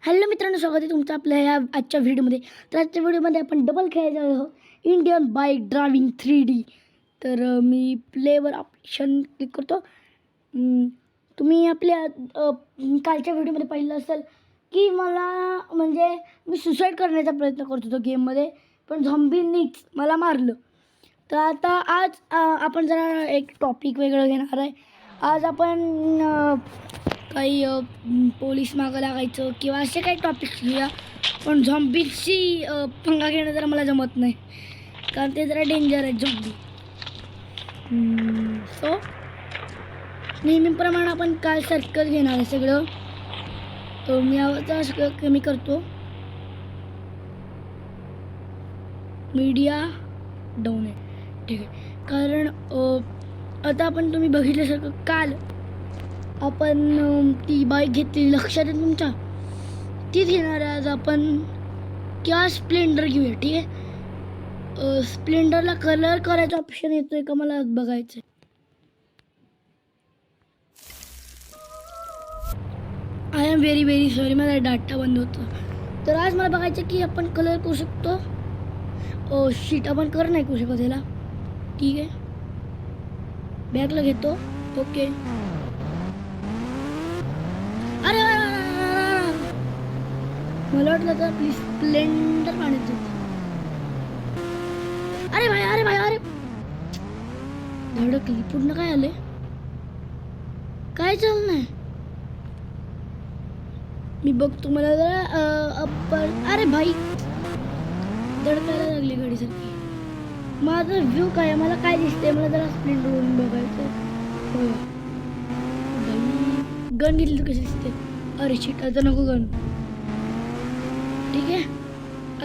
Hello मित्रांनो, स्वागत आहे तुमचं आपल्या ह्या आजच्या व्हिडिओमध्ये. तर आजच्या व्हिडिओमध्ये आपण डबल खेळायचं आहोत, इंडियन बाईक ड्रायव्हिंग 3D. तर मी प्लेवर ऑप्शन क्लिक करतो. तुम्ही आपल्या कालच्या व्हिडिओमध्ये पाहिलं असेल की मला म्हणजे मी सुसाईड करण्याचा प्रयत्न करत होतो गेममध्ये, पण झॉम्बींनीच मला मारलं. तर आता आज आपण जरा एक टॉपिक वेगळं घेणार आहे. आज आपण काही पोलीस मागं लागायचं किंवा असे काही टॉपिक्स घेऊया, पण झॉम्बीची पंगा घेणं जरा मला जमत नाही, कारण ते जरा डेंजर आहेत झॉम्बी. सो नेहमीप्रमाणे आपण काल सर्कल घेणार आहे सगळं. तर मी आवाज सगळं कमी करतो, मीडिया डाऊन आहे, ठीक आहे. कारण आता आपण तुम्ही बघितल्यासारखं काल आपण ती बाईक घेतली, लक्षात आहे तुमच्या? तीच घेणार आहे आज आपण, किंवा स्प्लेंडर घेऊया, ठीक आहे. स्प्लेंडरला कलर करायचा ऑप्शन येतोय का मला बघायचं. I am very very sorry, माझा डाटा बंद होतो. तर आज मला बघायचं की आपण कलर करू शकतो. शीट आपण कलर नाही करू शकत याला, ठीक आहे. बॅकला घेतो, ओके. अरे मला वाटलं तर प्लीज स्प्लेंडर पाण्यात जाते. अरे भाई अरे भाई अरे धडकली पूर्ण. काय आले, काय चालू नाही. मी बघतो मला जरा आपण. अरे भाई धडकायला लागली गाडीसारखी. माझा व्ह्यू काय, मला काय दिसतंय, मला जरा स्प्लेंडरवरून बघायचं. गन घेतली तर कशी दिसते. अरे शिट, आता नको गन, ठीक आहे.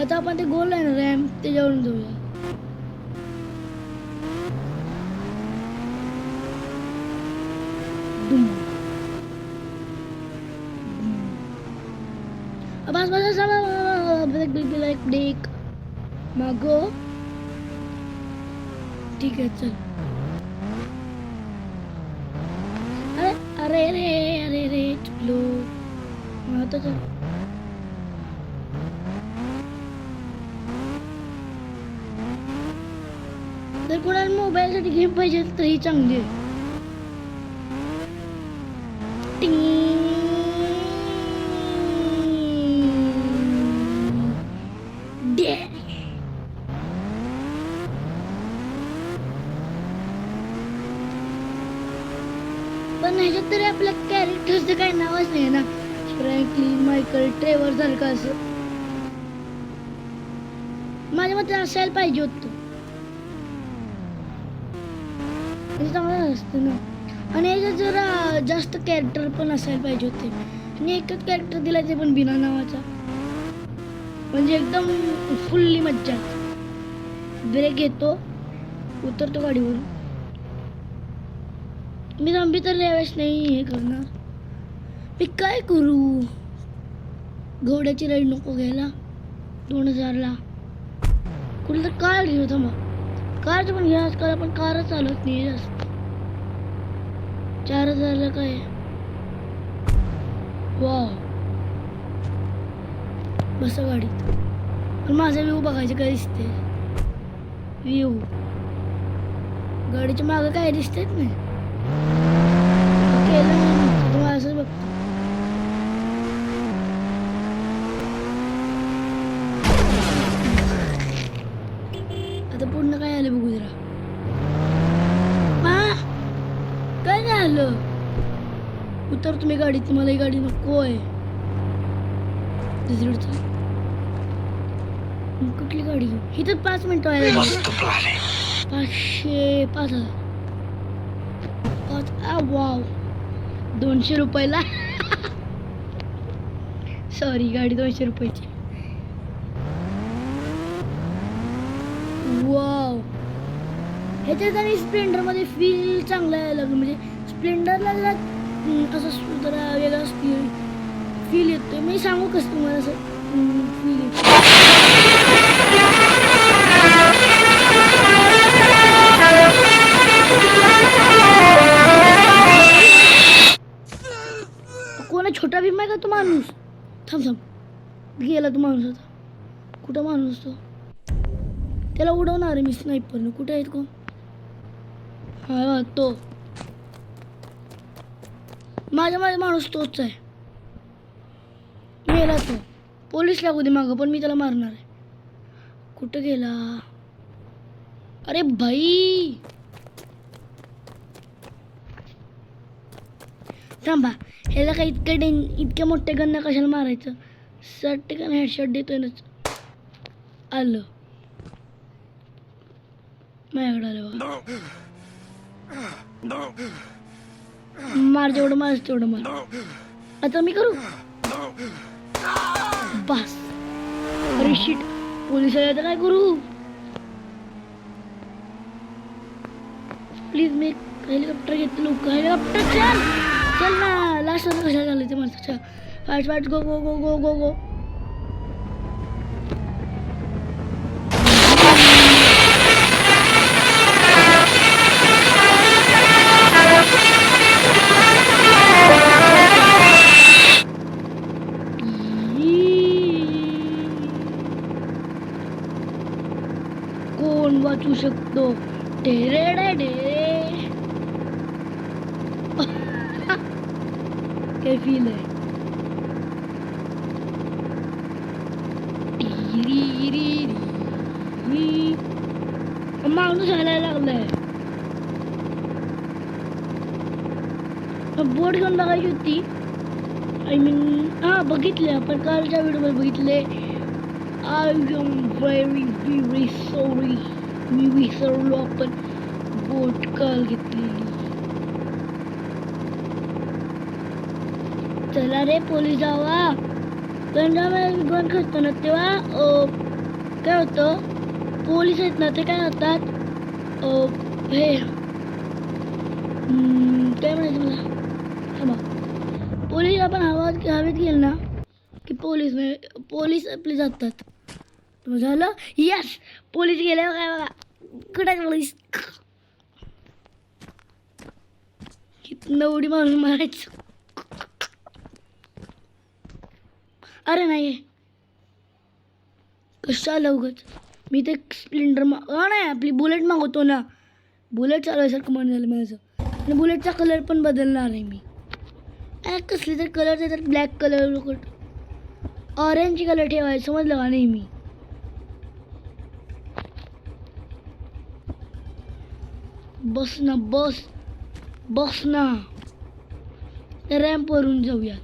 आता आपण ते गोल आहे ना रॅम्प, त्याच्यावरून जाऊया. बस बस ब्रेक ब्रेक मागो, ठीक आहे चल. अरे रे अरे रे चुकलो. आता चल. जर कोणाला मोबाईलसाठी गेम पाहिजे तर ही चांगली आहे. पण ह्याच्यात तरी आपल्या कॅरेक्टरचं काही नावच नाही ना, फ्रँकलिन, मायकल, ट्रेवर सारखं असं. माझ्या मते असायला पाहिजे होतं, म्हणजे चांगलं असतं ना. आणि याच्यात जरा जास्त कॅरेक्टर पण असायला पाहिजे होते, आणि एकच कॅरेक्टर दिला ते पण बिना नावाचा, म्हणजे एकदम फुल्ली मज्जा. ब्रेक घेतो, उतरतो गाडीवरून. मी झॉम्बी तर यावेळेस नाही हे करणार. मी काय करू, घोड्याची राईड नको घ्यायला 2000ला. कुठलं तर कार घेऊ. थांबा, कारचं पण घ्या. आजकाल आपण कारच चालवत नाही जास्त. 4000ला काय. वाव, बस गाडीत. पण माझा व्ह्यू बघायचं, काय दिसते व्ह्यू. गाडीच्या मागं काय दिसतेच नाही. केलं असं बघतो. आता पूर्ण काय आलं बघू जरा. काय नाही आलं. उतर तुम्ही गाडीत, मला ही गाडी नको आहे. दुसरीकडचं कुठली गाडी घेऊ. ही तर 5 मिनिटं आहे. 5,000 वाव, 200 रुपयाला. सॉरी, गाडी 200 रुपयाची. वाव, ह्याच्यात आणि स्प्लेंडरमध्ये फील चांगला यायला लागलं. म्हणजे स्प्लेंडरला जरा असं जरा वेगळा फील येतोय. मी सांगू कसं तुम्हाला असं फील येतो. कोणा छोटा भीम आहे का तो माणूस. थांब थांब. गेला तो माणूस आता. कुठं माणूस तो? त्याला उडवणार आहे मी स्नायपरनं. कुठे आहेत को? हा तो माझ्या माणूस तोच आहे. गेला तो. पोलीस लागू दे मागं पण मी त्याला मारणार आहे. कुठं गेला? अरे भाई थांबा. ह्याला काही इतक्या मोठ्या गन्ना कशाला मारायचं? 60 गन हेडशॉट देतोय ना. आलं माझ्याकडे आलं बा. मार जेवढं मार तेवढं मार. आता मी करू बस. अरे शिट पोलीस आले तर काय करू? प्लीज मी हेलिकॉप्टर घेतलं. लोक हेलिकॉप्टर चल चल ना. लास्ट कशाला झालं ते माणसाच्या. फास्ट फास्ट गो गो गो गो गो गो. कोण वाचू शकतो? ढेरे काय फील आहे? माणूस हलायला लागलाय. बोट घेऊन बघायची होती. आय मीन हा बघितले आपण कालच्या व्हिडिओमध्ये बघितले. I am very very sorry. मी विसरलो आपण बोट काल घेतलेली. चला रे पोलीस जावा. गण खचतो ना तेव्हा काय होतं? पोलीस आहेत ना ते काय होतात हे काय म्हणायचं मला. थांबा. पोलीस आपण हवेत गेल ना की पोलीस आपले जातात. झालं. यस पोलीस गेले. काय बघा कुठे पोलीस. कितना उडी मारून मारायचं. अरे नाही कशाला उगाच मी ते स्प्लेंडर नाही आपली बुलेट मागवतो ना. बुलेट चालवायसारखं मन झालं माझं. आणि बुलेटचा कलर पण बदलणार आहे मी. कसली तर कलर त्याच्यात ब्लॅक कलर ऑरेंज कलर ठेवायचं समजलं का नाही मी. बस ना बस ना. रॅम्प वरून जाऊया.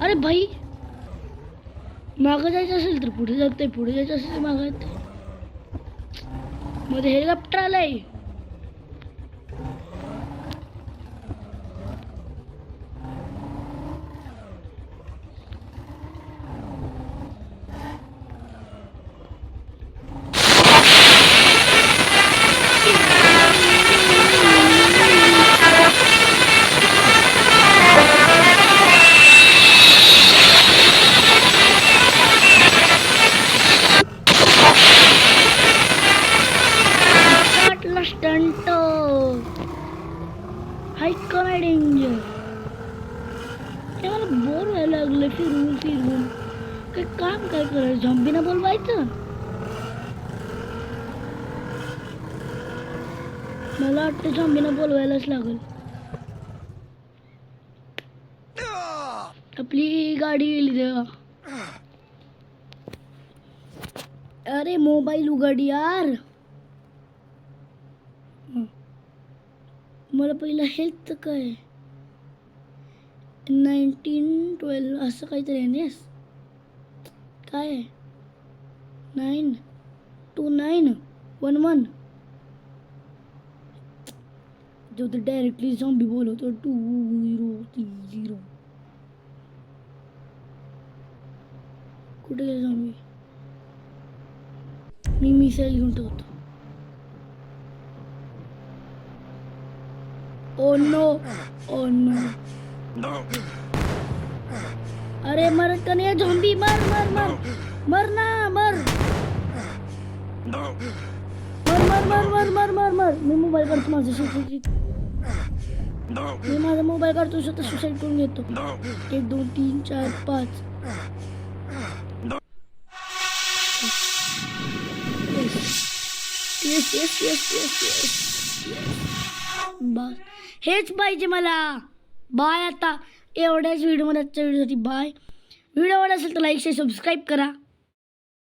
अरे भाई मागं जायचं असेल तर पुढे जाते. पुढे जायचं असेल तर मागं जाते. मध्ये हेलिकॉप्टर आलंय. स्टंट हाईक काय डेंजर. ते मला बोर व्हायला लागलं फिरून. काय काम काय करायचं? झॉम्बीना बोलवायचं. मला वाटतं झॉम्बीना बोलवायलाच लागल. आपली गाडी गेली तेव्हा. अरे मोबाईल उघड यार. मला पहिला हेल्थ काय 1912 असं काहीतरी आहे नेस. काय आहे 92911 जो तर डायरेक्टली झॉम्बी बोलवतो 2030. कुठे गेला झॉम्बी? मी मिसाईल घेऊन ठेवतो. Oh no. अरे मर का नाही झॉम्बी. मर ना मर. मर. मी मोबाईल करतो माझं. मी माझा मोबाईल काढतो स्वतः सुसाईड करून घेतो. 1 2 3 4 5. Yes yes yes yes yes बस हेच पाहिजे मला. बाय. आता एवढ्याच व्हिडिओमध्ये आजच्या व्हिडिओसाठी बाय. व्हिडिओ आवडला असेल तर लाईक शेअर सबस्क्राईब करा.